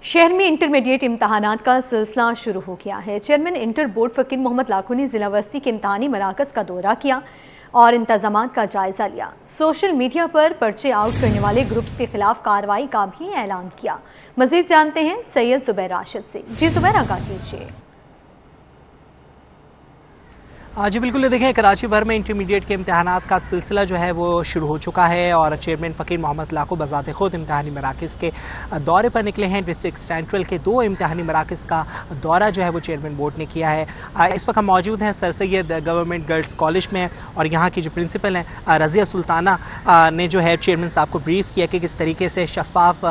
शहर में इंटरमीडिएट इम्तहानात का सिलसिला शुरू हो गया है। चेयरमैन इंटर बोर्ड फ़कीर मोहम्मद लाखो ने ज़िला वस्ती के इम्तहानी मराकज़ का दौरा किया और इंतजामात का जायज़ा लिया। सोशल मीडिया पर पर्चे आउट करने वाले ग्रुप्स के खिलाफ कार्रवाई का भी ऐलान किया। मज़ीद जानते हैं सैयद जुबैर राशिद से। जी जुबैर, आगाह कीजिए। जी बिल्कुल, देखें कराची भर में इंटरमीडिएट के इम्तहानात का सिलसिला जो है वो शुरू हो चुका है और चेयरमैन फ़कीर मोहम्मद लाखो बज़ाते ख़ुद इम्तहानी मराकज़ के दौरे पर निकले हैं। डिस्ट्रिक्ट सेंट्रल के 2 इम्तहानी मराकज़ का दौरा जो है वो चेयरमैन बोर्ड ने किया है। इस वक्त हम मौजूद हैं sir Syed government girls college में और यहाँ की जो प्रिंसिपल हैं रज़िया सुल्ताना ने जो है चेयरमैन साहब को ब्रीफ़ किया कि किस तरीके से शफ़ाफ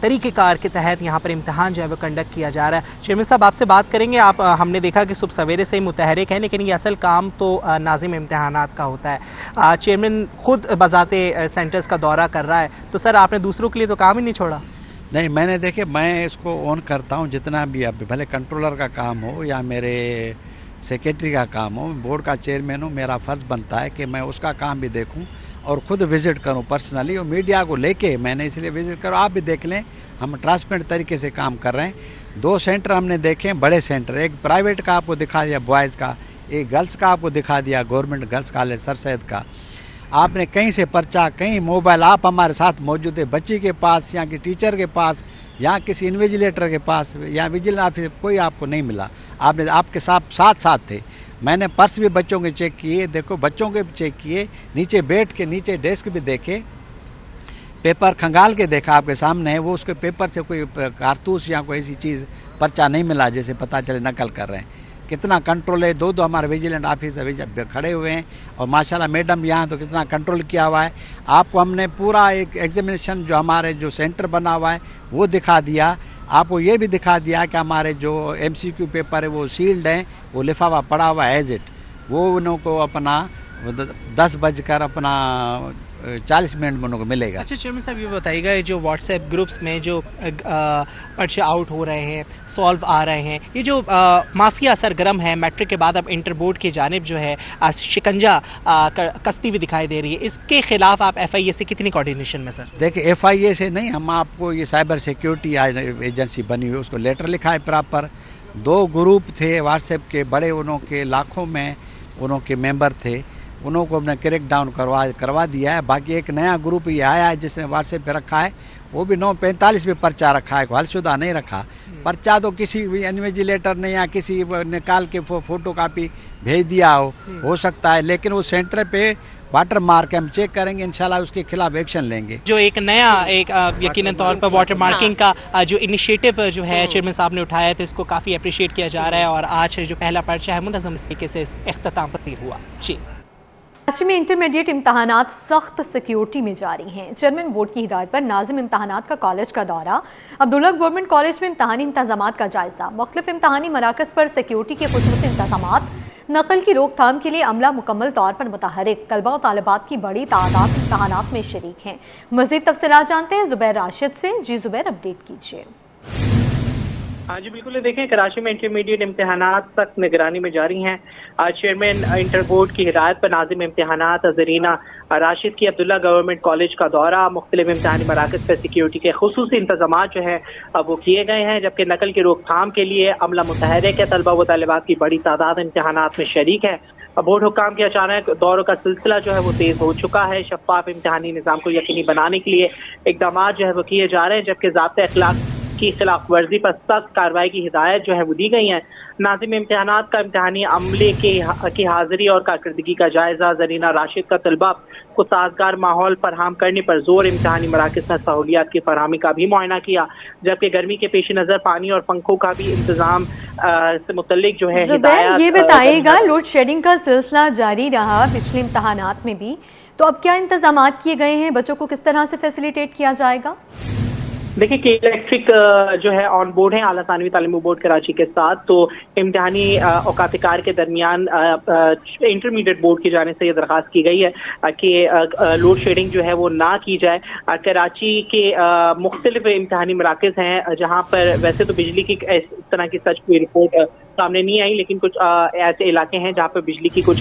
तरीक़ेकार के तहत यहाँ पर इम्तहान जो है वो कंडक्ट किया जा रहा है। चेयरमैन साहब आपसे बात करेंगे। हमने देखा कि सुबह सवेरे से ही मुतहरिक है, लेकिन असल काम तो नाज़िम इम्तहानात का होता है। चेयरमैन खुद बजाते सेंटर्स का दौरा कर रहा है, तो सर आपने दूसरों के लिए तो काम ही नहीं छोड़ा। नहीं, मैंने देखे मैं इसको ऑन करता हूँ जितना भी, अब भले कंट्रोलर का काम हो या मेरे सेक्रेटरी का काम हो, बोर्ड का चेयरमैन हूँ, मेरा फ़र्ज़ बनता है कि मैं उसका काम भी देखूँ और ख़ुद विज़िट करूँ पर्सनली। और मीडिया को लेके मैंने इसलिए विज़िट करूँ, आप भी देख लें, हम ट्रांसपेरेंट तरीके से काम कर रहे हैं। 2 सेंटर हमने देखे, बड़े सेंटर, एक प्राइवेट का आपको दिखा दिया बॉयज़ का, एक गर्ल्स का आपको दिखा दिया government girls college sir Syed का। आपने कहीं से पर्चा, कहीं मोबाइल, आप हमारे साथ मौजूद है, बच्ची के पास या कि टीचर के पास या किसी इन्विजिलेटर के पास या विजिलेंस ऑफिसर, कोई आपको नहीं मिला। आपने आपके साथ थे। मैंने पर्स भी बच्चों के चेक किए, देखो बच्चों के भी चेक किए, नीचे बैठ के नीचे डेस्क भी देखे, पेपर खंगाल के देखा, आपके सामने है। वो उसके पेपर से कोई कारतूस या कोई ऐसी चीज़ पर्चा नहीं मिला जैसे पता चले नकल कर रहे हैं। कितना कंट्रोल है, 2 हमारे विजिलेंट ऑफिसर खड़े हुए हैं और माशाल्लाह मैडम यहाँ तो कितना कंट्रोल किया हुआ है। आपको हमने पूरा एक एग्जामिनेशन जो हमारे जो सेंटर बना हुआ है वो दिखा दिया। आपको ये भी दिखा दिया कि हमारे जो MCQ पेपर है वो सील्ड हैं, वो लिफाफा पड़ा हुआ है एज इट। वो उनको अपना 10 बजकर अपना 40 मिनट में उनको मिलेगा। अच्छा चेयरमैन साहब, ये बताइएगा जो व्हाट्सएप ग्रुप्स में जो पर्चे आउट हो रहे हैं, सॉल्व आ रहे हैं, ये जो माफिया सरगर्म है, मैट्रिक के बाद अब इंटर बोर्ड की जानिब जो है शिकंजा कसती हुई दिखाई दे रही है, इसके खिलाफ आप FIA से कितनी कोऑर्डिनेशन में सर? देखिए FIA से नहीं, हम आपको ये साइबर सिक्योरिटी एजेंसी बनी हुई, उसको लेटर लिखा है प्रॉपर। 2 ग्रुप थे व्हाट्सएप के बड़े, उनके लाखों में उनके मेंबर थे, उनको हमने क्रैक डाउन करवा दिया है। बाकी एक नया ग्रुप ये आया है जिसने व्हाट्सएप पे रखा है, वो भी 9:45 पे पर्चा रखा है, हलशुदा नहीं रखा। पर्चा तो किसी भी इन्विजिलेटर ने या किसी निकाल के फोटो कापी भेज दिया हो सकता है, लेकिन वो सेंटर पे वाटर मार्क हम चेक करेंगे, इंशाल्लाह उसके खिलाफ एक्शन लेंगे। जो एक नया यकीनन तौर पर वाटर मार्किंग का जो इनिशिएटिव जो है चेयरमैन साहब ने उठाया, तो इसको काफ़ी अप्रिशिएट किया जा रहा है और आज जो पहला पर्चा है मुनज़्ज़म तरीके से इख्तिताम पसीर हुआ। जी, कराची में इंटरमीडिएट इम्तहानात सख्त सिक्योरिटी में जारी हैं। चेयरमैन बोर्ड की हिदायत पर नाज़िम इम्तहानात का कॉलेज का दौरा, अब्दुल्ला गवर्नमेंट कॉलेज में इम्तहानी इंतजामात का जायजा, मुख्तलिफ इम्तहानी मराकज़ पर सिक्योरिटी के खुसूसी इंतजामात, नकल की रोकथाम के लिए अमला मुकम्मल तौर पर मुतहरिक, तलबा और तालिबात की बड़ी तादाद इम्तहानात में शरीक हैं। मज़ीद तफसीलात जानते हैं जुबैर राशिद से। जी जुबैर, अपडेट कीजिए। हाँ जी बिल्कुल, देखें कराची में इंटरमीडिएट इम्तहानात सख्त निगरानी में जारी हैं। चेयरमैन इंटर बोर्ड की हिदायत पर नाज़िम इम्तहानात ज़रीना राशिद की अब्दुल्ला गवर्नमेंट कॉलेज का दौरा, मुख्तलिफ इम्तहानी मराकज़ पर सिक्योरिटी के खुसूसी इंतजाम जो है वो किए गए हैं, जबकि नकल की रोकथाम के लिए अमला मुतहरिक है, तलबा व तालिबात की बड़ी तादाद इम्तहानात में शरीक है। बोर्ड हुक्काम के अचानक दौरों का सिलसिला जो है वो तेज़ हो चुका है। शफ़ाफ इम्तहानी निज़ाम को यकीनी बनाने के लिए इक़दाम जो है वो किए जा रहे हैं, जबकि ज़ाब्ते अखलाक की खिलाफ वर्जी पर सख्त कार्रवाई की हिदायत जो है वो दी गई है। नाज़िम इम्तहानात का इम्तहानी अमले की हाज़िरी और कारकर्दगी का जायज़ा, ज़रीना राशिद का तलबा को साजगार माहौल फराहम करने पर जोर, इम्तहानी मराकज़ में सहूलियात की फरहमी का भी मुआयना किया, जबकि गर्मी के पेश नज़र पानी और पंखों का भी इंतजाम से मुतल्लिक जो है हिदायत। ये बताइएगा, लोड शेडिंग का सिलसिला जारी रहा पिछले इम्तहानात में भी, तो अब क्या इंतजाम किए गए हैं, बच्चों को किस तरह से फैसिलिटेट किया जाएगा? देखिए कि इलेक्ट्रिक जो है ऑन बोर्ड है आला सानवी तालीमी बोर्ड कराची के साथ, तो इम्तहानी औकात-ए-कार के दरमियान इंटरमीडिएट बोर्ड की जानिब से ये दरख्वास्त की गई है कि लोड शेडिंग जो है वो ना की जाए। कराची के मुख्तलिफ इम्तहानी मराकज़ हैं जहाँ पर वैसे तो बिजली की तरह की सच कोई रिपोर्ट सामने नहीं आई, लेकिन कुछ ऐसे इलाके हैं जहाँ पर बिजली की कुछ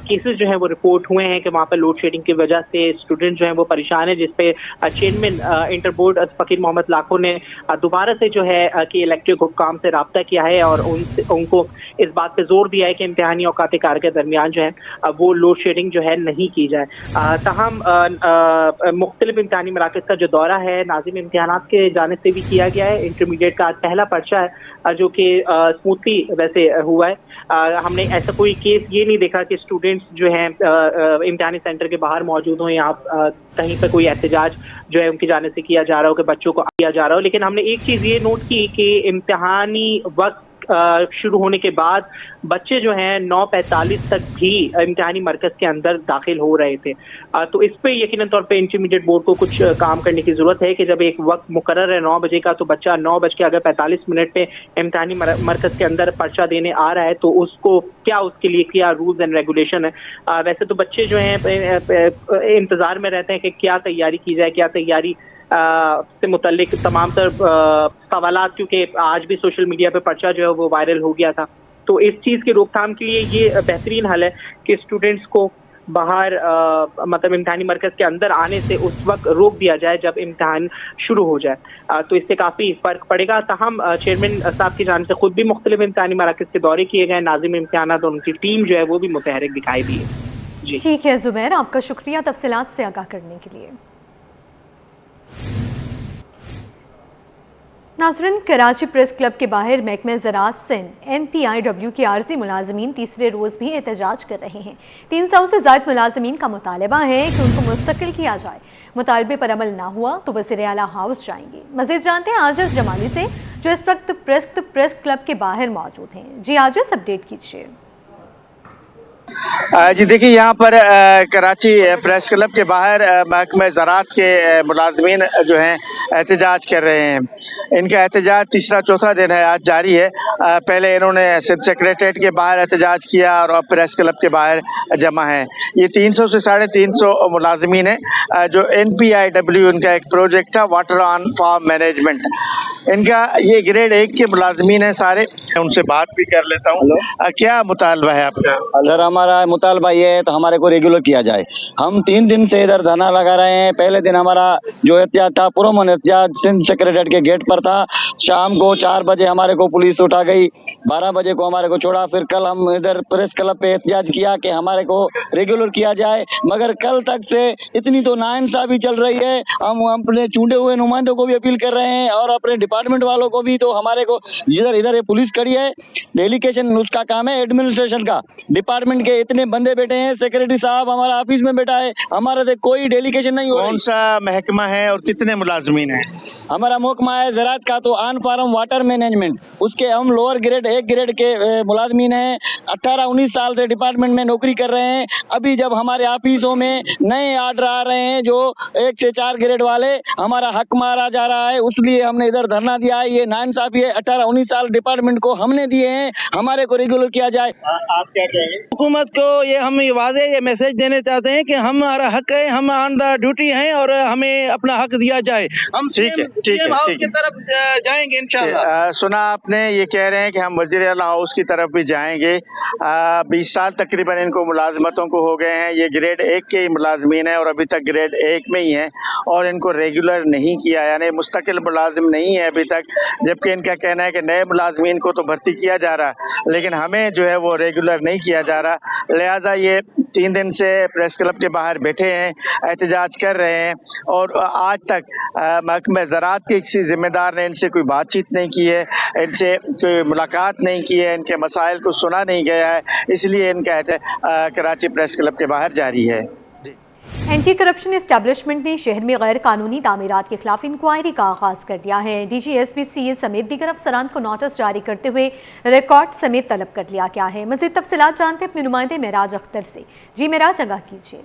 केसेस जो हैं वो रिपोर्ट हुए हैं कि वहाँ पर लोड शेडिंग की वजह से स्टूडेंट जो हैं वो परेशान है, जिसपे चेयरमैन इंटर बोर्ड फकीर मोहम्मद लाखो ने दोबारा से जो है कि इलेक्ट्रिक हुक्काम से रब्ता किया है और उनको इस बात पे जोर दिया है कि इम्तिहानी औकात कार के दरमियान जो है वो लोड शेडिंग जो है नहीं की जाए। तहम मुख्तलिफ इम्तिहानी मराकज़ का जो दौरा है नाज़िम इम्तिहानात के जाने से भी किया गया है। इंटरमीडिएट का आज पहला पर्चा है जो कि स्मूथली वैसे हुआ है। हमने ऐसा कोई केस ये नहीं देखा कि स्टूडेंट्स जो हैं इम्तिहानी सेंटर के बाहर मौजूद हों या कहीं पर कोई एहतजाज जो है उनकी जाने से किया जा रहा हो कि बच्चों को किया जा रहा हो। लेकिन हमने एक चीज़ ये नोट की कि इम्तिहानी वक्त शुरू होने के बाद बच्चे जो हैं 9:45 तक भी इम्तिहानी मरकज़ के अंदर दाखिल हो रहे थे। तो इस पे यकीनन तौर पे इंटरमीडिएट बोर्ड को कुछ काम करने की ज़रूरत है कि जब एक वक्त मुकर्रर है 9 बजे का, तो बच्चा 9:45 पे इम्तिहानी मरकज़ के अंदर पर्चा देने आ रहा है तो उसको क्या उसके लिए क्या रूल्स एंड रेगुलेशन है। वैसे तो बच्चे जो हैं इंतज़ार में रहते हैं कि क्या तैयारी की जाए, क्या तैयारी से मुतल्लिक तमाम तर सवालात, क्योंकि आज भी सोशल मीडिया पे पर्चा जो है वो वायरल हो गया था। तो इस चीज़ की रोकथाम के लिए ये बेहतरीन हल है कि स्टूडेंट्स को बाहर मतलब इम्तिहानी मरकज़ के अंदर आने से उस वक्त रोक दिया जाए जब इम्तिहान शुरू हो जाए। तो इससे काफ़ी फ़र्क पड़ेगा। ताहम चेयरमैन साहब की जानिब से खुद भी मुख्तलिफ इम्तिहानी मराकज़ के दौरे किए गए, नाज़िम इम्तिहानात और उनकी टीम जो है वो भी मुतहरिक दिखाई दी है। जी ठीक है ज़ुबैर, आपका शुक्रिया तफसीलात से आगाह करने के लिए। नाज़रीन, कराची प्रेस क्लब के बाहर महकमे ज़राअत सिंध NPIW के आर्जी मुलाजमीन तीसरे रोज़ भी एहतजाज कर रहे हैं। 300 से ज़ायद मुलाजमीन का मुतालबा है कि उनको मुस्तकिल किया जाए। मुतालबे पर अमल ना हुआ तो वज़ीर आला हाउस जाएंगे। मज़ीद जानते हैं आजिज़ जमाली से, जो इस वक्त प्रेस क्लब के बाहर मौजूद हैं। जी आजिज़, अपडेट कीजिए। जी देखिए, यहाँ पर कराची प्रेस क्लब के बाहर महकमे ज़राअत के मुलाजमीन जो हैं एहतजाज कर रहे हैं। इनका एहतजाज तीसरा चौथा दिन है, आज जारी है। पहले इन्होंने सिंध सेक्रेटरीट के बाहर एहतजाज किया और अब प्रेस क्लब के बाहर जमा है। ये 300 से 350 मुलाजमीन हैं जो NPIW उनका एक प्रोजेक्ट था, वाटर ऑन फार्म मैनेजमेंट। इनका ये ग्रेड 1 के मुलाजमीन हैं सारे। उनसे बात भी कर लेता हूँ। क्या मुतालबा है आपका? सर, हमारा मुतालबा ये है तो हमारे को रेगुलर किया जाए। हम 3 दिन से इधर धरना लगा रहे हैं। पहले दिन हमारा जो एहतियात था, पुरअमन एहतियात सिंध सेक्रेटरीट के गेट पर था। शाम को 4 बजे हमारे को पुलिस उठा गई, 12 बजे को हमारे को छोड़ा। फिर कल हम इधर प्रेस क्लब पे एहतियात किया कि हमारे को रेगुलर किया जाए, मगर कल तक से इतनी तो नाइंसाफी चल रही है। हम अपने चुने हुए नुमाइंदों को भी अपील कर रहे हैं और अपने डिपार्टमेंट वालों को भी। तो हमारे को इधर ये पुलिस खड़ी है, डेलीगेशन उसका काम है, एडमिनिस्ट्रेशन का। डिपार्टमेंट के इतने बंदे बैठे हैं, सेक्रेटरी साहब हमारा ऑफिस में बैठा है, हमारे से कोई डेलीगेशन नहीं हो रही। कौन सा महकमा है और कितने मुलाजमीन हैं? हमारा महकमा है ज़राअत का, तो ऑन फार्म वाटर मैनेजमेंट, उसके हम लोअर ग्रेड 1 ग्रेड के मुलाजमीन हैं। 18-19 साल से डिपार्टमेंट में नौकरी कर रहे हैं। अभी जब हमारे ऑफिसों में नए आर्डर आ रहे हैं जो 1 से 4 ग्रेड वाले, हमारा हक मारा जा रहा है, उसलिए हमने इधर धरना दिया है। ये नाइंसाफी है। 18-19 साल डिपार्टमेंट को हमने दिए हैं, हमारे को रेगुलर किया जाए। आप क्या कहेंगे? हुकूमत को ये हम वाज़ेह ये मैसेज देने चाहते हैं कि हमारा हक है, हम ऑन द ड्यूटी हैं और हमें अपना हक दिया जाए। हम CM हाउस की तरफ जाएंगे इंशाल्लाह। सुना आपने, ये कह रहे हैं कि हम वज़ीर आला हाउस की तरफ भी जाएंगे। 20 साल तकरीबन इनको मुलाजमतों को हो गए हैं। ये ग्रेड 1 के मुलाजमीन है और अभी तक ग्रेड 1 में ही है और इनको रेगुलर नहीं किया, यानी मुस्तकिल मुलाजिम नहीं है अभी तक। जबकि इनका कहना है कि नए मुलाजमीन को तो भर्ती किया जा रहा, लेकिन हमें जो है वो रेगुलर नहीं किया जा रहा। लिहाजा ये 3 दिन से प्रेस क्लब के बाहर बैठे हैं, एहतजाज कर रहे हैं और आज तक महकमे ज़राअत के किसी जिम्मेदार ने इनसे कोई बातचीत नहीं की है, इनसे कोई मुलाकात नहीं की है, इनके मसाइल को सुना नहीं गया है। इसलिए इनका कराची प्रेस क्लब के बाहर जारी है। एंटी करप्शन एस्टैब्लिशमेंट ने शहर में गैर कानूनी तामीरात के खिलाफ इंक्वायरी का आगाज कर दिया है। DGSP CA समेत दीगर अफसरान को नोटिस जारी करते हुए रिकॉर्ड समेत तलब कर लिया गया है। मज़ीद तफसीलात जानते हैं अपने नुमाइंदे महराज अख्तर से। जी महराज, आगाह कीजिए।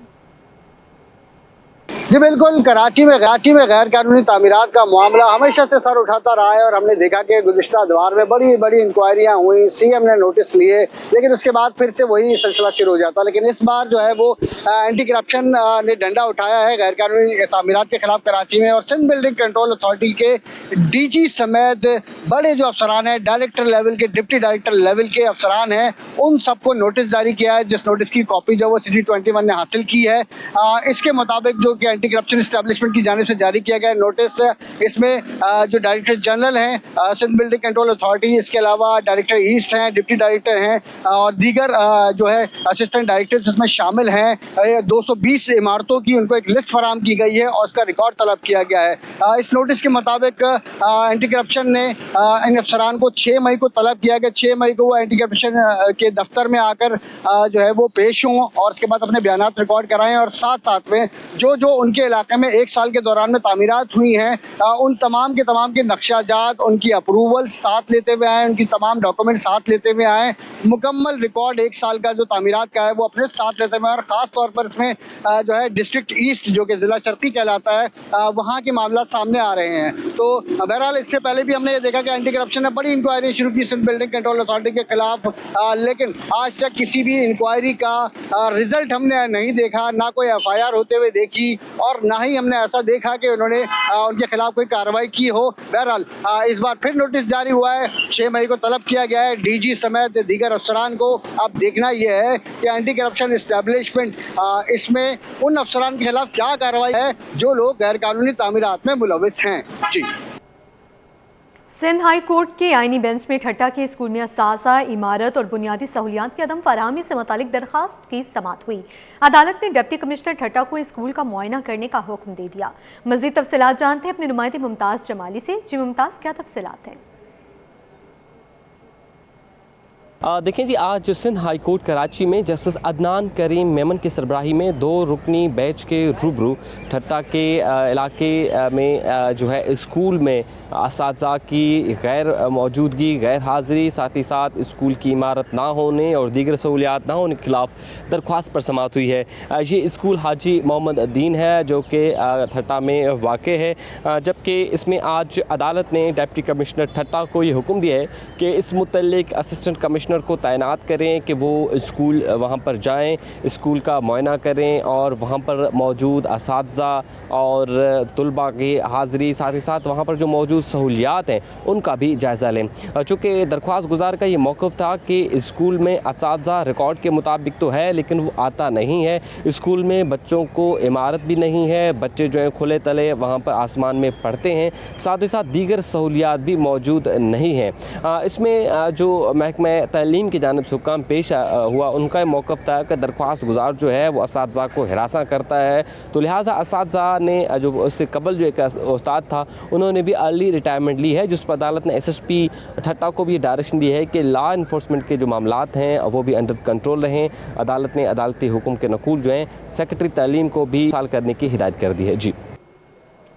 जी बिल्कुल, कराची में गैर कानूनी तामीरात का मामला हमेशा से सर उठाता रहा है और हमने देखा कि गुज़िश्ता अदवार में बड़ी बड़ी इंक्वायरियाँ हुई, सीएम ने नोटिस लिए, लेकिन उसके बाद फिर से वही सिलसिला शुरू हो जाता। लेकिन इस बार जो है वो एंटी करप्शन ने डंडा उठाया है गैर कानूनी तामीरात के खिलाफ कराची में, और सिंध बिल्डिंग कंट्रोल अथॉरिटी के डीजी समेत बड़े जो अफसरान हैं, डायरेक्टर लेवल के, डिप्टी डायरेक्टर लेवल के अफसरान हैं, उन सबको नोटिस जारी किया है, जिस नोटिस की कॉपी जो वो CG21 ने हासिल की है। इसके मुताबिक जो कि एंटी करप्शन एस्टैब्लिशमेंट की जानिब से जारी किया गया नोटिस, इसमें जो डायरेक्टर जनरल हैं सिंध बिल्डिंग कंट्रोल अथॉरिटी, इसके अलावा डायरेक्टर ईस्ट हैं, डिप्टी डायरेक्टर हैं और दीगर जो है असिस्टेंट डायरेक्टर्स इसमें शामिल हैं। 220 इमारतों की उनको एक लिस्ट फराहम की गई है और उसका रिकॉर्ड तलब किया गया है। इस नोटिस के मुताबिक एंटी करप्शन ने इन अफसरान को 6 मई को तलब किया गया। 6 मई को वो एंटी करप्शन के दफ्तर में आकर जो है वो पेश हों और उसके बाद अपने बयानात रिकॉर्ड कराएं, और साथ साथ में जो उनके इलाके में 1 साल के दौरान में तामीरात हुई हैं, उन तमाम के नक्शाजात, उनकी अप्रूवल साथ लेते हुए आए, उनकी तमाम डॉक्यूमेंट साथ लेते हुए आए, मुकम्मल रिकॉर्ड 1 साल का जो तामीरात का है वो अपने साथ लेते हुए, और ख़ास तौर पर इसमें जो है डिस्ट्रिक्ट ईस्ट जो कि ज़िला शर्की कहलाता है, वहाँ के मामला सामने आ रहे हैं। तो बहरहाल इससे पहले भी हमने ये देखा कि एंटी करप्शन ने बड़ी इंक्वायरी शुरू की सिंध बिल्डिंग कंट्रोल अथॉरिटी के खिलाफ, लेकिन आज तक किसी भी इंक्वायरी का रिजल्ट हमने नहीं देखा, ना कोई FIR होते हुए देखी और ना ही हमने ऐसा देखा कि उन्होंने उनके खिलाफ कोई कार्रवाई की हो। बहरहाल इस बार फिर नोटिस जारी हुआ है, 6 मई को तलब किया गया है DG समेत दीगर अफसरान को। अब देखना यह है कि एंटी करप्शन एस्टैब्लिशमेंट इसमें उन अफसरान के खिलाफ क्या कार्रवाई है जो लोग गैर कानूनी तामीरात में मुलविस हैं। जी, सिंध हाई कोर्ट के आईनी बेंच में ठट्टा के स्कूल में असासा, इमारत और बुनियादी सहूलियात की अदम फराहमी से मुतालिक दरखास्त की समाअत हुई। अदालत ने डिप्टी कमिश्नर ठट्टा को स्कूल का मुआयना करने का हुक्म दे दिया। मज़ीद तफसीलात जानते हैं अपने नुमाइंदे मुमताज़ जमाली से। जी मुमताज़, क्या तफसीलात हैं? देखें जी, आज सिंध हाई कोर्ट कराची में जस्टिस अदनान करीम मेमन की सरबराही में 2 रुकनी बेंच के रूबरू ठट्टा के इलाके में जो है स्कूल में असातिज़ा की गैर मौजूदगी, गैर हाज़िरी, साथ ही साथ स्कूल की इमारत ना होने और दीगर सहूलियात ना होने के खिलाफ दरख्वास्त पर समाअत हुई है। ये स्कूल हाजी मोहम्मद अदीन है जो कि ठट्टा में वाक़ है, जबकि इसमें आज अदालत ने डिप्टी कमिश्नर ठट्टा को ये हुक्म दिया है कि इस मुतल्लिक असिस्टेंट कमिश्नर को तैनात करें कि वो स्कूल वहाँ पर जाएं, स्कूल का मुआयना करें और वहाँ पर मौजूद असातिज़ा और तुलबा की हाज़िरी, साथ ही साथ वहाँ पर जो मौजूद सहूलियात हैं उनका भी जायज़ा लें। चूँकि दरख्वास्त गुजार का ये मौक़िफ़ था कि स्कूल में असातिज़ा रिकॉर्ड के मुताबिक तो है लेकिन वो आता नहीं है, स्कूल में बच्चों को इमारत भी नहीं है, बच्चे जो हैं खुले तले वहाँ पर आसमान में पढ़ते हैं, साथ ही साथ दीगर सहूलियात भी मौजूद नहीं हैं। इसमें जो महकमा तालीम की जानिब से हुक्म पेश हुआ, उनका मौक़िफ़ था कि दरख्वास्त गुजार जो है वो असातिज़ा को हिरासा करता है, तो लिहाजा असातिज़ा ने जो उससे कबल जो एक उस्ताद था उन्होंने भी अर्ली रिटायरमेंट ली है, जिस पर अदालत ने SSP ठट्टा को भी डायरेक्शन दी है कि लॉ इन्फोर्समेंट के जो मामलात हैं वो भी अंडर कंट्रोल रहें। अदालत ने अदालती हुक्म के नकूल जो हैं सेक्रेटरी तालीम को भी साल करने की हिदायत कर दी है। जी,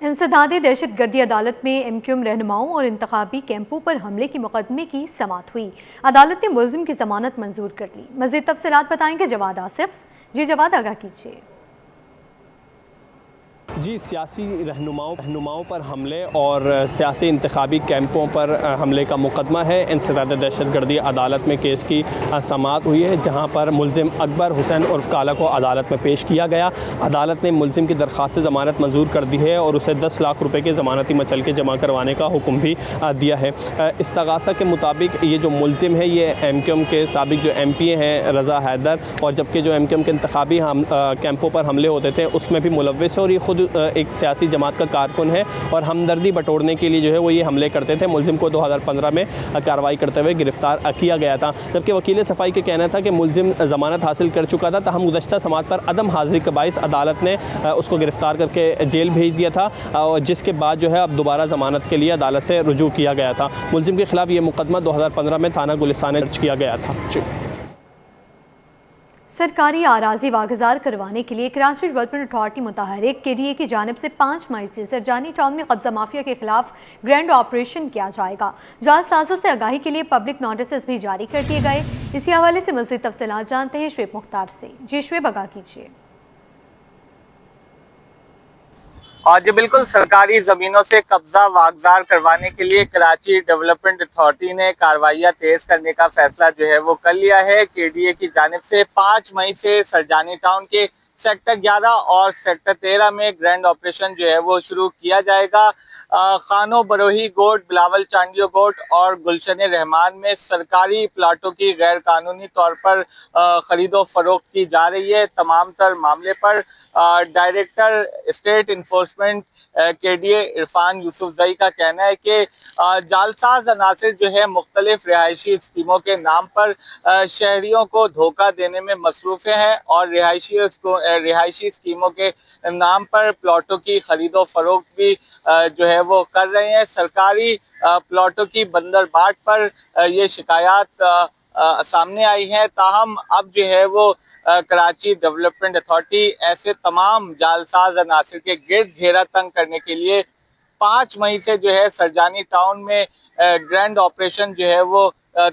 इंसदादी दहशतगर्दी अदालत में MQM रहनुमाओं और इंतखाबी कैंपों पर हमले की मुकदमे की समाअत हुई। अदालत ने मुल्ज़िम की ज़मानत मंजूर कर ली। मज़ीद तफसीलात बताएंगे जवाद आसिफ। जी जवाद, आगाह कीजिए। जी, सियासी रहनुमाओं पर हमले और सियासी इंतखाबी कैंपों पर हमले का मुकदमा है। इंसदाद दहशतगर्दी अदालत में केस की समाअत हुई है, जहां पर मुल्ज़िम अकबर हुसैन उर्फ काला को अदालत में पेश किया गया। अदालत ने मुल्ज़िम की दरख्वास्त ज़मानत मंजूर कर दी है और उसे 10 लाख रुपए के ज़मानती मचल के जमा करवाने का हुक्म भी दिया है। इस्तगासा के मुताबिक ये जो मुल्ज़िम है ये MQM के साबिक जो MP हैं रज़ा हैदर, और जबकि जो MQM के इंतखाबी कैंपों पर हमले होते थे उसमें भी मुलव्विस है और ये खुद एक सियासी जमात का कारकुन है और हमदर्दी बटोरने के लिए जो है वो ये हमले करते थे। मुल्ज़िम को 2015 में कार्रवाई करते हुए गिरफ्तार किया गया था, जबकि वकील सफ़ाई के कहना था कि मुल्ज़िम ज़मानत हासिल कर चुका था, तहम गुज़श्ता समाअत पर अदम हाज़िरी के बाइस अदालत ने उसको गिरफ्तार करके जेल भेज दिया था, और जिसके बाद जो है अब दोबारा ज़मानत के लिए अदालत से रुजू किया गया था। मुल्ज़िम के खिलाफ ये मुकदमा 2015 में थाना गुलिस्तान में दर्ज किया गया था। सरकारी आराजी वागजार करवाने के लिए कराची डेवलपमेंट अथॉरिटी मुतहरिक KDA की जानिब से 5 मई से सरजानी टाउन में कब्जा माफिया के खिलाफ ग्रैंड ऑपरेशन किया जाएगा। जालसाजों से आगाही के लिए पब्लिक नोटिस भी जारी कर दिए गए। इसी हवाले से मज़ीद तफसीलात जानते हैं शुएब मुख्तार से। जी शुएब, आगाह कीजिए। और जी बिल्कुल, सरकारी जमीनों से कब्जा वागजार करवाने के लिए कराची डेवलपमेंट अथॉरिटी ने कार्रवाइयां तेज करने का फैसला जो है वो कर लिया है। केडीए की जानिब से 5 मई से सरजानी टाउन के सेक्टर 11 और सेक्टर 13 में ग्रैंड ऑपरेशन जो है वो शुरू किया जाएगा। खानो बरोही गोट, बिलावल चांडियो गोट और गुलशन रहमान में सरकारी प्लाटों की गैर कानूनी तौर पर खरीदो फरोख्त की जा रही है। तमाम तर मामले पर director state enforcement KDA Irfan Yousafzai का कहना है कि जालसाज अनासिर जो है मुख्तलिफ रिहायशी स्कीमों के नाम पर शहरियों को धोखा देने में मसरूफ़ हैं और रिहायशी स्कीमों के नाम पर प्लॉटों की खरीदो फरोख्त भी जो है वो कर रहे हैं। सरकारी प्लॉटों की बंदरबाट पर ये शिकायत सामने आई है। ताहम अब जो है वो कराची डेवलपमेंट अथॉरिटी ऐसे तमाम जालसाज अनासिर के गिर्द घेरा तंग करने के लिए 5 मई से जो है सरजानी टाउन में ग्रैंड ऑपरेशन जो है वो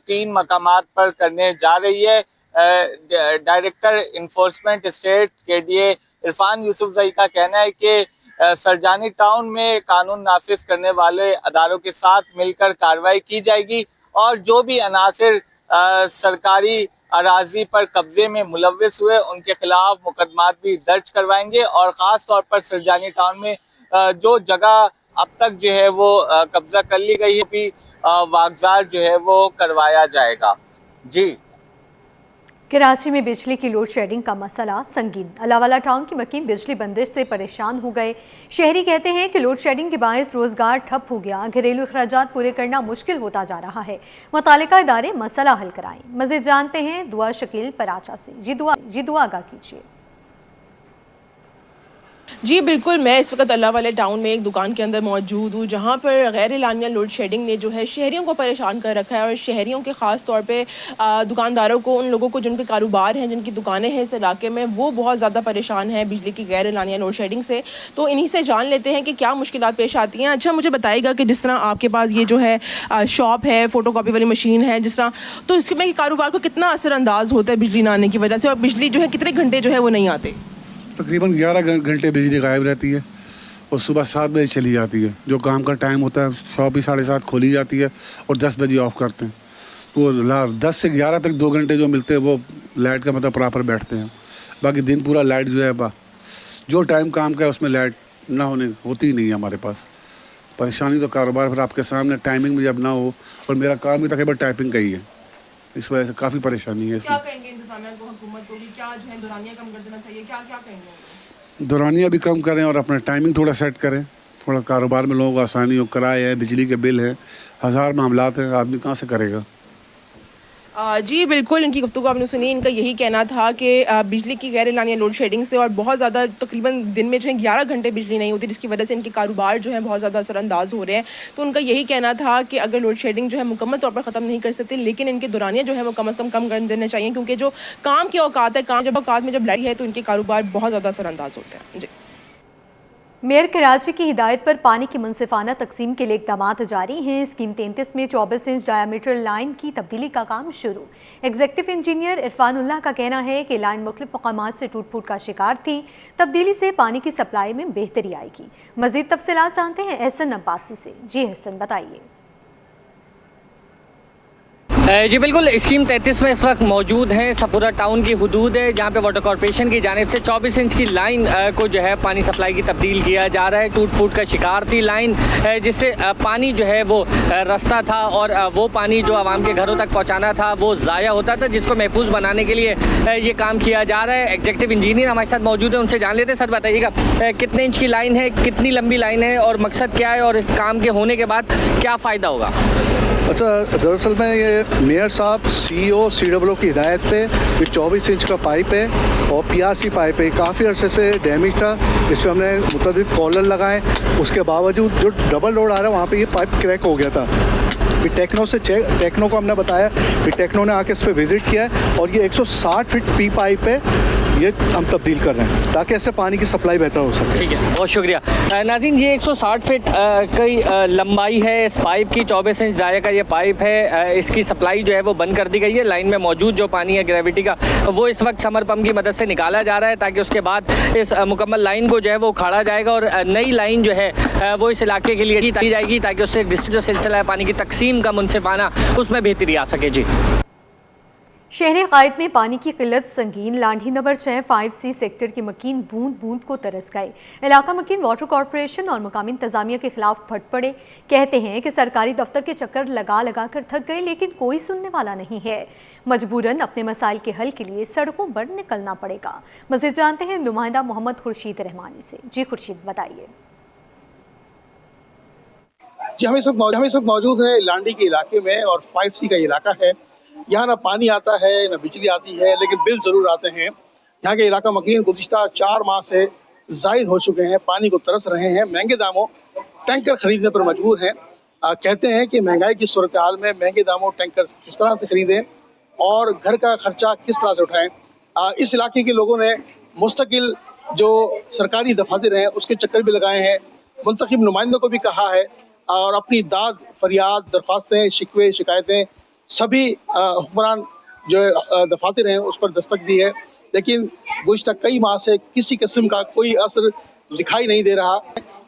3 मकामात पर करने जा रही है। Director enforcement state KDA Irfan Yousafzai का कहना है कि सरजानी टाउन में कानून नाफिज करने वाले अदारों के साथ मिलकर कार्रवाई की जाएगी और जो भी अनासिर सरकारी अराजी पर कब्जे में मुलव्विस हुए उनके खिलाफ मुकदमात भी दर्ज करवाएंगे और ख़ास तौर पर सरजानी टाउन में जो जगह अब तक जो है वो कब्जा कर ली गई है भी वागजार जो है वो करवाया जाएगा। जी, कराची में बिजली की लोड शेडिंग का मसला संगीन। अलावाला टाउन की मकीन बिजली बंदिश से परेशान हो गए। शहरी कहते हैं कि लोड शेडिंग के बायस रोजगार ठप हो गया, घरेलू अखराजात पूरे करना मुश्किल होता जा रहा है। मुतालिका इदारे मसला हल कराएं। मज़ीद जानते हैं दुआ शकील पराचा से। जी दुआ आगाह कीजिए। जी बिल्कुल, मैं इस वक्त अल्लाहवाले टाउन में एक दुकान के अंदर मौजूद हूँ जहाँ पर गैर एलानिया लोड शेडिंग ने जो है शहरियों को परेशान कर रखा है और शहरियों के ख़ास तौर पे दुकानदारों को, उन लोगों को जिनके कारोबार हैं, जिनकी दुकानें हैं इस इलाके में, वो बहुत ज़्यादा परेशान हैं बिजली की गैर एलानिया लोड शेडिंग से। तो इन्हीं से जान लेते हैं कि क्या मुश्किलात पेश आती हैं। अच्छा, मुझे बताइएगा कि जिस तरह आपके पास ये जो है शॉप है, फ़ोटो कॉपी वाली मशीन है, जिस तरह, तो इसमें कारोबार को कितना असरअंदाज होता है बिजली ना आने की वजह से, और बिजली जो है कितने घंटे जो है वो नहीं आते? तकरीबन 11 घंटे बिजली गायब रहती है और सुबह 7 बजे चली जाती है। जो काम का टाइम होता है, शॉप भी 7:30 खोली जाती है और 10 बजे ऑफ करते हैं। तो 10 से 11 तक 2 घंटे जो मिलते हैं वो लाइट का मतलब प्रॉपर बैठते हैं। बाकी दिन पूरा लाइट जो है जो टाइम काम का है उसमें लाइट ना होती ही नहीं है हमारे पास। परेशानी तो कारोबार फिर आपके सामने टाइमिंग में जब ना हो, और मेरा काम भी तकरीबन टाइपिंग का ही है, इस वजह से काफ़ी परेशानी है। क्या कहेंगे इंतजामिया को, हुकूमत को, क्या जो है दुरानिया कम कर देना चाहिए, क्या क्या कहेंगे? दुरानिया भी कम करें और अपना टाइमिंग थोड़ा सेट करें, थोड़ा कारोबार में लोगों को आसानी हो। किराए है, बिजली के बिल है, 1000 मामलात हैं, आदमी कहाँ से करेगा। जी बिल्कुल, इनकी गुफ्तगू आपने सुनी। इनका यही कहना था कि बिजली की गैर एलानिया लोड शेडिंग से और बहुत ज़्यादा तकरीबन दिन में जो है 11 घंटे बिजली नहीं होती, जिसकी वजह से इनके कारोबार जो है बहुत ज़्यादा असरअंदाज हो रहे हैं। तो उनका यही कहना था कि अगर लोड शेडिंग जो है मुकम्मल तौर पर ख़त्म नहीं कर सकते, लेकिन इनके दुरानिया जो है वो कम से कम कर देने चाहिए, क्योंकि जो काम के औकात है, औकात में जब लड़ी है तो इनके कारोबार बहुत ज़्यादा असरअंदाज होते हैं। जी, मेयर कराची की हिदायत पर पानी की मुनसिफाना तकसीम के लिए इक़दामात जारी हैं। स्कीम 33 में 24 इंच डायामीटर लाइन की तब्दीली का काम शुरू। एग्जीक्यूटिव इंजीनियर इरफानुल्लाह का कहना है कि लाइन मुख्तलिफ मकामात से टूट फूट का शिकार थी। तब्दीली से पानी की सप्लाई में बेहतरी आएगी। मज़ीद तफसीलात जानते हैं एहसन अब्बासी से। जी एहसन, बताइए। जी बिल्कुल, स्कीम 33 में इस वक्त मौजूद हैं। सपुरा टाउन की हुदूद है जहाँ पे वाटर कॉर्पोरेशन की जानिब से 24 इंच की लाइन को जो है पानी सप्लाई की तब्दील किया जा रहा है। टूट फूट का शिकार थी लाइन, जिससे पानी जो है वो रास्ता था और वो पानी जो आवाम के घरों तक पहुँचाना था वो ज़ाया होता था, जिसको महफूज बनाने के लिए ये काम किया जा रहा है। एग्जीक्यूटिव इंजीनियर हमारे साथ मौजूद है, उनसे जान लेते हैं। सर बताइएगा, कितने इंच की लाइन है, कितनी लंबी लाइन है और मकसद क्या है, और इस काम के होने के बाद क्या फ़ायदा होगा? अच्छा, दरअसल में ये मेयर साहब CEO CWO की हिदायत पे ये 24 इंच का पाइप है और PRC पाइप है। काफ़ी अरसे से डैमेज था, इस पर हमने मुतअद्दिद कॉलर लगाए, उसके बावजूद जो डबल लोड आ रहा है वहाँ पे ये पाइप क्रैक हो गया था। फिर टेक्नो को हमने बताया, फिर टेक्नो ने आके इस पर विज़िट किया और ये 160 फीट P पाइप है ये हम तब्दील कर रहे हैं ताकि ऐसे पानी की सप्लाई बेहतर हो सके। ठीक है, बहुत शुक्रिया नाज़रीन। ये 160 फीट की लंबाई है इस पाइप की, 24 इंच दायरे का ये पाइप है। इसकी सप्लाई जो है वो बंद कर दी गई है। लाइन में मौजूद जो पानी है ग्रेविटी का वो इस वक्त समर पंप की मदद से निकाला जा रहा है ताकि उसके बाद इस मुकम्मल लाइन को जो है वो उखाड़ा जाएगा और नई लाइन जो है वो इस इलाके के लिए दी जाएगी ताकि उससे जो सिलसिला है पानी की तकसीम का मुनसिफाना उसमें बेहतरी आ सके। जी, शहर कायद में पानी की किल्लत संगीन। लांढी नंबर 6 5C सेक्टर की मकीन बूंद बूंद को तरस गए। इलाका मकीन वाटर कॉरपोरेशन और मकामी इंतजामिया के खिलाफ फट पड़े। कहते हैं कि सरकारी दफ्तर के चक्कर लगा लगा कर थक गए लेकिन कोई सुनने वाला नहीं है। मजबूरन अपने मसाइल के हल के लिए सड़कों पर निकलना पड़ेगा। मज़ीद जानते हैं नुमाइंदा मोहम्मद खुर्शीद रहमानी से। जी खुर्शीद, बताइए। जी, हम इस वक्त मौजूद है लांडी के इलाके में और 5C का इलाका है। यहाँ ना पानी आता है ना बिजली आती है, लेकिन बिल ज़रूर आते हैं। यहाँ के इलाका मकीन गुज़िश्ता 4 माह से जायद हो चुके हैं, पानी को तरस रहे हैं, महंगे दामों टैंकर खरीदने पर मजबूर हैं। कहते हैं कि महंगाई की सूरत हाल में महंगे दामों टैंकर किस तरह से खरीदें और घर का खर्चा किस तरह से उठाएं। इस इलाके के लोगों ने मुस्तकिल जो सरकारी दफातर हैं उसके चक्कर भी लगाए हैं, मुंतखब नुमाइंदों को भी कहा है और अपनी दाद फरियाद दरख्वास्तें शिकवे शिकायतें सभी हुक्मरान जो दफातर हैं उस पर दस्तक दी है, लेकिन गुज़िश्ता कई माह से किसी किस्म का कोई असर दिखाई नहीं दे रहा।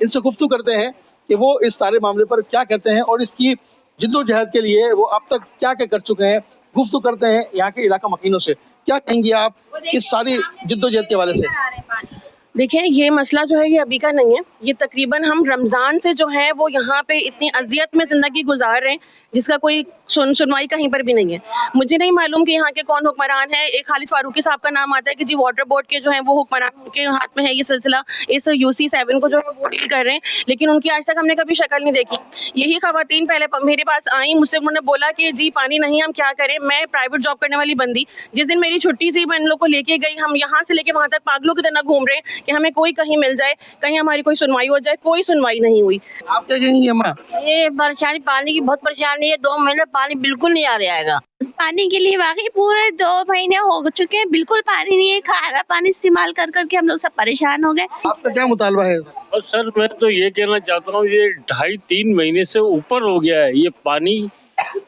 इनसे गुफ्तगू करते हैं कि वो इस सारे मामले पर क्या कहते हैं और इसकी जिद्दोजहद के लिए वो अब तक क्या क्या कर चुके हैं। गुफ्तगू करते हैं यहाँ के इलाका मकीनों से। क्या कहेंगी आप इस सारी जिद्दोजहद के हवाले से? देखिए, ये मसला जो है ये अभी का नहीं है। ये तकरीबन हम रमज़ान से जो है वो यहाँ पे इतनी अजियत में ज़िंदगी गुजार रहे हैं जिसका कोई सुनवाई कहीं पर भी नहीं है। मुझे नहीं मालूम कि यहाँ के कौन हुक्मरान है। एक खालिद फारूकी साहब का नाम आता है कि जी वाटर बोर्ड के जो है वो हुक्मरान के हाथ में है ये सिलसिला, इस UC7 को जो है वो डील कर रहे हैं, लेकिन उनकी आज तक हमने कभी शक्ल नहीं देखी। यही खवातीन पहले मेरे पास आई, मुझसे उन्होंने बोला कि जी पानी नहीं, हम क्या करें। मैं प्राइवेट जॉब करने वाली बंदी, जिस दिन मेरी छुट्टी थी मैं इन लोग को लेके गई। हम यहाँ से लेके वहाँ तक पागलों की तरह घूम रहे हैं कि हमें कोई कहीं मिल जाए, कहीं हमारी कोई सुनवाई हो जाए। कोई सुनवाई नहीं हुई। आप क्या कहेंगी अम्मा? ये परेशानी, पानी की बहुत परेशानी है। 2 महीने पानी बिल्कुल नहीं आ रहा है। पानी के लिए वाकई पूरे 2 महीने हो चुके हैं, बिल्कुल पानी नहीं है। खारा पानी इस्तेमाल कर करके हम लोग सब परेशान हो गए। आपका क्या मुतालबा है? और सर मैं तो ये कहना चाहता हूँ, ये 2.5-3 महीने से ऊपर हो गया है ये पानी,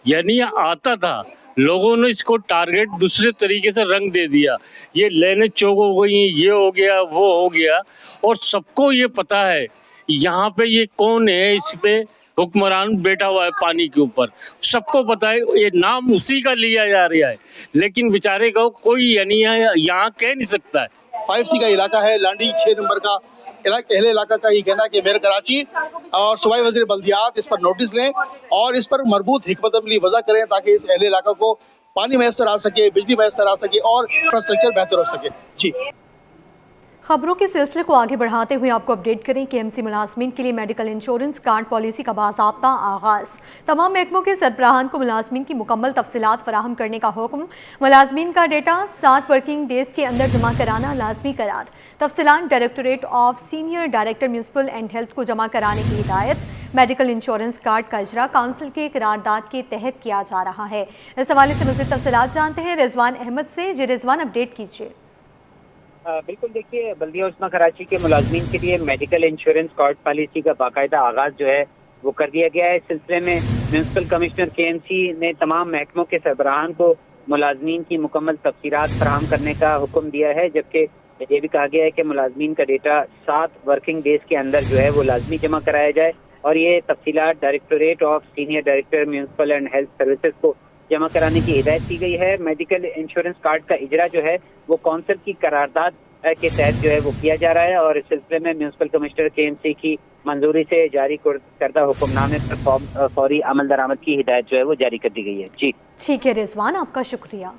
यानी आता था, लोगों ने इसको टारगेट दूसरे तरीके से रंग दे दिया। ये लेने चौक हो गई, ये हो गया वो हो गया, और सबको ये पता है यहाँ पे ये कौन है, इस पे हुक्मरान बैठा हुआ है पानी के ऊपर, सबको पता है। ये नाम उसी का लिया जा रहा है, लेकिन बेचारे को कोई यानी यहाँ कह नहीं सकता है। 5C का इलाका है, लांडी 6 नंबर का अहले इलाका का ये कहना कि मेयर कराची और सूबाई वज़ीर बल्दियात इस पर नोटिस लें और इस पर मरबूत हिकमत अमली वज़ा करें ताकि इस अहले इलाका को पानी मैसर आ सके, बिजली मैसर आ सके और इंफ्रास्ट्रक्चर बेहतर हो सके। जी, खबरों के सिलसिले को आगे बढ़ाते हुए आपको अपडेट करें कि KMC मुलाजमीन के लिए मेडिकल इंश्योरेंस कार्ड पॉलिसी का बाज़ाब्ता आगाज़। तमाम महकमों के सरबराहान को मुलाजमीन की मुकम्मल तफसीलात फराहम करने का हुक्म। मुलाजमीन का डेटा 7 वर्किंग डेज़ के अंदर जमा कराना लाजमी करार। तफसीलात directorate of senior director municipal and health को जमा कराने की हिदायत। मेडिकल इंश्योरेंस कार्ड का इजरा काउंसिल के करारदाद के तहत किया जा रहा है। इस हवाले से मज़ीद तफसीलात जानते हैं रिजवान अहमद से। जी रिजवान, अपडेट कीजिए। बिल्कुल, देखिए बल्दिया उस्मा कराची के मुलाजमीन के लिए मेडिकल इंश्योरेंस कार्ड पॉलिसी का बाकायदा आगाज़ जो है वो कर दिया गया है। इस सिलसिले में म्यूनसिपल कमिश्नर KMC ने तमाम महकमों के सरबराहान को मुलाजमीन की मुकम्मल तफसीलात फराहम करने का हुक्म दिया है, जबकि ये भी कहा गया है कि मुलाजमीन का डेटा 7 वर्किंग डेज के अंदर जो है वो लाजमी जमा कराया जाए और ये तफसीलात directorate of senior director municipal and health services को जमा कराने की हिदायत की गई है। मेडिकल इंश्योरेंस कार्ड का इजरा जो है वो काउंसिल की करारदाद के तहत जो है वो किया जा रहा है और इस सिलसिले में म्यूनसिपल कमिश्नर KMC की मंजूरी से जारी करदा हुक्मनामे पर फौरी अमल दरामद की हिदायत जो है वो जारी कर दी गई है। जी ठीक है रिजवान, आपका शुक्रिया।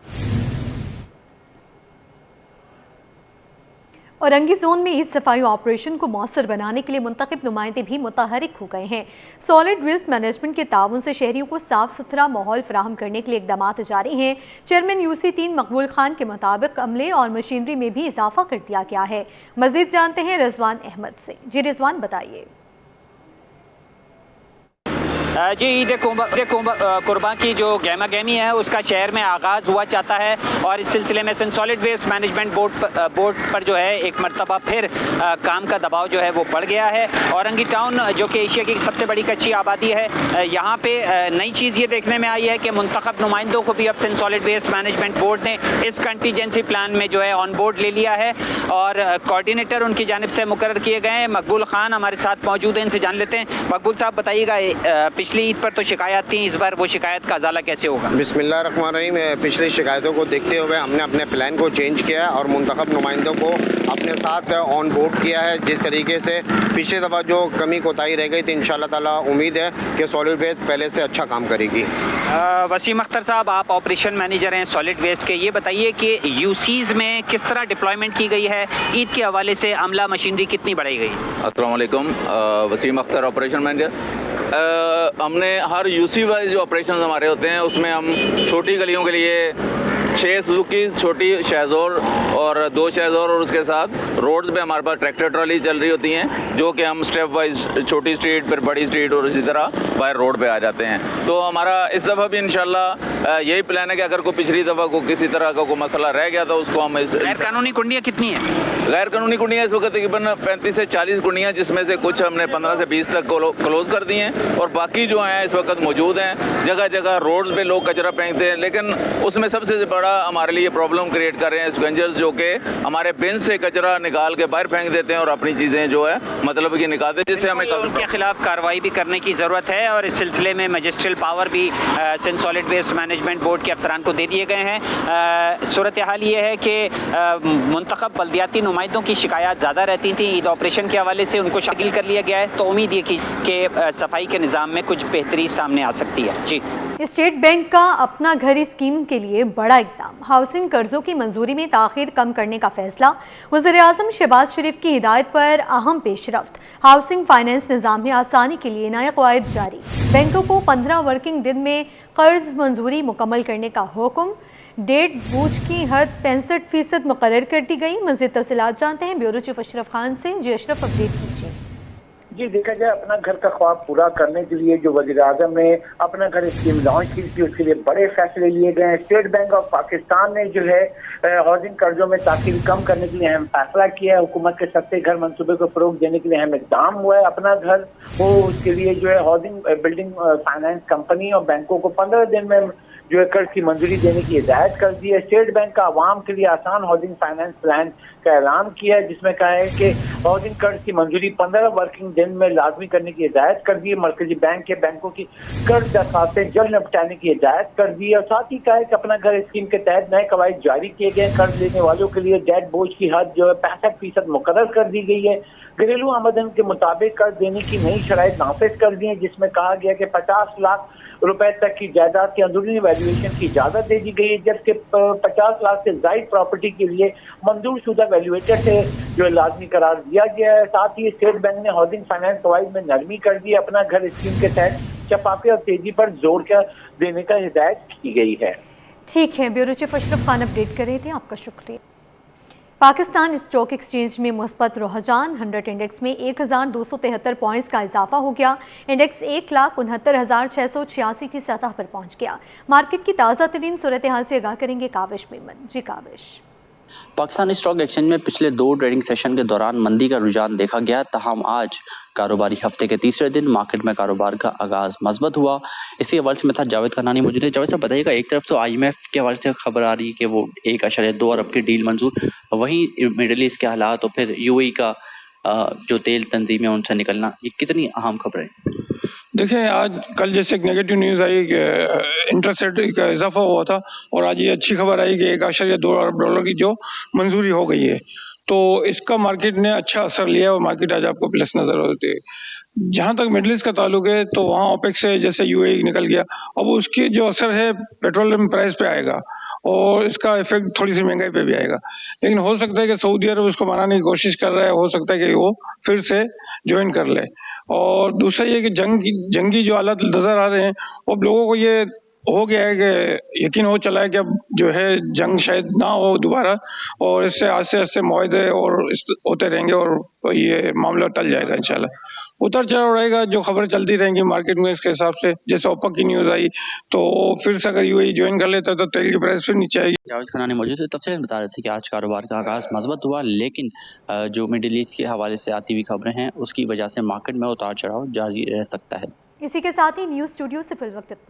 औरंगी जोन में इस सफाई ऑपरेशन को मौसर बनाने के लिए मुंतखब नुमाइंदे भी मुतहरिक हो गए हैं। सॉलिड वेस्ट मैनेजमेंट के ताउन से शहरियों को साफ सुथरा माहौल फराहम करने के लिए इकदाम जारी हैं। चेयरमैन UC3 मकबूल खान के मुताबिक अमले और मशीनरी में भी इजाफा कर दिया गया है। मजीद जानते हैं रिजवान अहमद से। जी रिजवान, बताइए। जी ईद कुर्बान की जो गहमा गहमी है उसका शहर में आगाज़ हुआ चाहता है और इस सिलसिले में सन सॉलिड वेस्ट मैनेजमेंट बोर्ड पर जो है एक मरतबा फिर काम का दबाव जो है वो बढ़ गया है। औरंगी टाउन जो कि एशिया की सबसे बड़ी कच्ची आबादी है, यहाँ पे नई चीज़ ये देखने में आई है कि मुंतखब नुमाइंदों को भी अब सन सॉलिड वेस्ट मैनेजमेंट बोर्ड ने इस कंटीजेंसी प्लान में जो है ऑन बोर्ड ले लिया है और कोऑर्डिनेटर उनकी जानिब से मुकर्रर किए गए हैं। मकबूल खान हमारे साथ मौजूद हैं, इनसे जान लेते हैं। मकबूल साहब बताइएगा, पिछली ईद पर तो शिकायत थी, इस बार वो शिकायत का अजाला कैसे होगा? बिस्मिल्लाहिर्रहमानिर्रहीम। पिछली शिकायतों को देखते हुए हमने अपने प्लान को चेंज किया है और मुंतखब नुमाइंदों को अपने साथ ऑन बोर्ड किया है। जिस तरीके से पिछली दफ़ा जो कमी कोताही रह गई थी, इंशाल्लाह ताला उम्मीद है कि सॉलिड वेस्ट पहले से अच्छा काम करेगी। वसीम अख्तर साहब, आप ऑपरेशन मैनेजर हैं सॉलिड वेस्ट के, ये बताइए कि यूसीज़ में किस तरह डिप्लॉयमेंट की गई है? ईद के हवाले से अमला मशीनरी कितनी बढ़ाई गई? अस्सलाम वालेकुम, वसीम अख्तर ऑपरेशन मैनेजर। हमने हर यूसी वाइज जो ऑपरेशन हमारे होते हैं उसमें हम छोटी गलियों के लिए 6 सुजुकी छोटी शेज़ोर और 2 शेज़ोर और उसके साथ रोड्स पे हमारे पास ट्रैक्टर ट्रॉली चल रही होती हैं जो कि हम स्टेप वाइज छोटी स्ट्रीट फिर बड़ी स्ट्रीट और इसी तरह बाहर रोड पे आ जाते हैं। तो हमारा इस दफ़ा भी इंशाल्लाह यही प्लान है कि अगर कोई पिछली दफ़ा को किसी तरह का कोई मसला रह गया तो उसको हम इस गैर कानूनी कुंडियाँ कितनी हैं? गैर कानूनी कुंडियाँ इस वक्त तकरीबन 35 से 40 कुंडियाँ, जिसमें से कुछ हमने 15 से 20 तक क्लोज कर दी हैं और बाकी जो हैं इस वक्त मौजूद हैं। जगह जगह रोड्स पे लोग कचरा फेंकते हैं, लेकिन उसमें सबसे बड़ा हमारे लिए प्रॉब्लम क्रिएट कर रहे हैं स्क्वेंजर्स, जो कि हमारे बिन से कचरा निकाल के बाहर फेंक देते हैं और अपनी चीज़ें जो है मतलब कि निकालते हैं, जिससे हमें उनके खिलाफ कार्रवाई भी करने की ज़रूरत है और इस सिलसिले में मजिस्ट्रियल पावर भी सन सॉलिड वेस्ट मैनेजमेंट बोर्ड के अफसरान को दे दिए गए हैं। सूरत हाल ये है कि मुंतखब बल्दियाती नुमाइंदों की शिकायत ज़्यादा रहती थी, ईद ऑपरेशन के हवाले से उनको शामिल कर लिया गया है, तो उम्मीद ये कि सफाई के निज़ाम में कुछ बेहतरी सामने आ सकती है। जी, स्टेट बैंक का अपना घर स्कीम के लिए बड़ा इक़दाम, हाउसिंग कर्जों की मंजूरी में ताख़ीर कम करने का फैसला। वज़ीर-ए-आज़म शहबाज शरीफ की हिदायत पर अहम पेशरफ्त, हाउसिंग फाइनेंस निज़ाम में आसानी के लिए नए क़वाइद जारी। बैंकों को 15 वर्किंग दिन में कर्ज मंजूरी मुकम्मल करने का हुक्म। डेट बूझ की हद 65% मुकर्रर कर दी गई। मज़ीद तफ़सीलात जानते हैं ब्यूरो चीफ अशरफ खान से। जी अशरफ, अपडेट कीजिए। जी, देखा जाए अपना घर का ख्वाब पूरा करने के लिए जो वज़ीर-ए-आज़म ने अपना घर स्कीम लॉन्च की थी, उसके लिए बड़े फैसले लिए गए हैं। स्टेट बैंक ऑफ पाकिस्तान ने जो है हाउसिंग कर्जों में ताख़ीर कम करने के लिए अहम फैसला किया है। हुकूमत के सस्ते घर मंसूबे को फ़रोग देने के लिए अहम इक़दाम हुआ है। अपना घर हो, उसके लिए जो है हाउसिंग बिल्डिंग फाइनेंस कंपनी और बैंकों को 15 दिन में जो है कर्ज की मंजूरी देने की हिदायत कर दी है। स्टेट बैंक का आवाम के लिए आसान हाउसिंग फाइनेंस प्लान का ऐलान किया है, जिसमें कहा है कि हाउसिंग कर्ज की मंजूरी 15 वर्किंग दिन में लाजमी करने की हिदायत कर दी है। मरकजी बैंक के बैंकों की कर्ज दरखास्तें जल्द निपटाने की हिदायत कर दी है और साथ ही कहा है कि अपना घर स्कीम के तहत नए कवायद जारी किए गए। कर्ज लेने वालों के लिए डेट बोझ की हद जो है 65% मुकर्रर कर दी गई है। घरेलू आमदन के मुताबिक कर्ज देने की नई शराइत नाफिज कर दी है, जिसमें कहा गया कि 50 लाख रुपए तक की जायदाद की अंदरूनी वैल्यूएशन की इजाजत दे दी गई है, जबकि 50 लाख से ज्यादा प्रॉपर्टी के लिए मंजूर शुदा वैल्यूएटर से जो लाजमी करार दिया गया है। साथ ही स्टेट बैंक ने हाउसिंग फाइनेंस कवायद में नरमी कर दी। अपना घर स्कीम के तहत शफाफियत और तेजी पर जोर देने का हिदायत की गई है। ठीक है, bureau chief Ashraf Khan update कर रहे थे, आपका शुक्रिया। पाकिस्तान स्टॉक एक्सचेंज में मुस्बत रुझान, 100 इंडेक्स में 1273 पॉइंट्स का इजाफा हो गया। इंडेक्स 1,69,686 की सतह पर पहुंच गया। मार्केट की ताज़ा तरीन सूरत हाल से आगाह करेंगे काविश मेमन। जी काविश। पाकिस्तान स्टॉक एक्सचेंज में पिछले 2 ट्रेडिंग सेशन के दौरान मंदी का रुझान देखा गया, तहम आज कारोबारी हफ्ते के तीसरे दिन मार्केट में कारोबार का आगाज मजबूत हुआ। इसी हवाले से मेरे साथ जावेद खनानी मौजूद है। जावेद साहब बताइएगा, एक तरफ तो IMF के हवाले से खबर आ रही है कि वो 1.2 अरब की डील मंजूर, वहीं मिडिल ईस्ट के हालात और फिर UAE का जो तेल तंजीम है उनसे निकलना, ये कितनी अहम खबर है? देखिए, आज कल जैसे एक नेगेटिव न्यूज़ आई कि इंटरेस्ट रेट का इजाफा हुआ था और आज ये अच्छी खबर आई कि 1.2 अरब डॉलर की जो मंजूरी हो गई है, तो इसका मार्केट ने अच्छा असर लिया और मार्केट आज आपको प्लस नजर होती है। जहाँ तक मिडिल ईस्ट का ताल्लुक है तो वहाँ ओपेक से जैसे UAE निकल गया, अब उसकी जो असर है पेट्रोलियम प्राइस पे आएगा और इसका इफेक्ट थोड़ी सी महंगाई पे भी आएगा। लेकिन हो सकता है कि सऊदी अरब उसको मनाने की कोशिश कर रहा है, हो सकता है कि वो फिर से ज्वाइन कर ले। और दूसरा ये कि जंगी जो हालात नजर आ रहे हैं, अब लोगों को ये हो गया है कि यकीन हो चला है कि अब जो है जंग शायद ना हो दोबारा, और इससे आस्ते आस्ते मुआहदे और होते रहेंगे और ये मामला टल जाएगा इंशाल्लाह। उतर चढ़ाव रहेगा, जो खबरें चलती रहेंगी मार्केट में इसके हिसाब से। जैसे ओपेक की न्यूज़ आई तो फिर से अगर यूएई ज्वाइन कर लेता तो तेल की प्राइस फिर नीचे आएगी। जावेद खनानी मौजूद थे, तफसील बता रहे थे कि आज कारोबार का आगाज़ मजबूत हुआ, लेकिन जो मिडिल ईस्ट के हवाले से आती हुई खबरें हैं उसकी वजह से मार्केट में उतार चढ़ाव जारी रह सकता है। इसी के साथ ही न्यूज़ स्टूडियो से फिल वक्त इतना।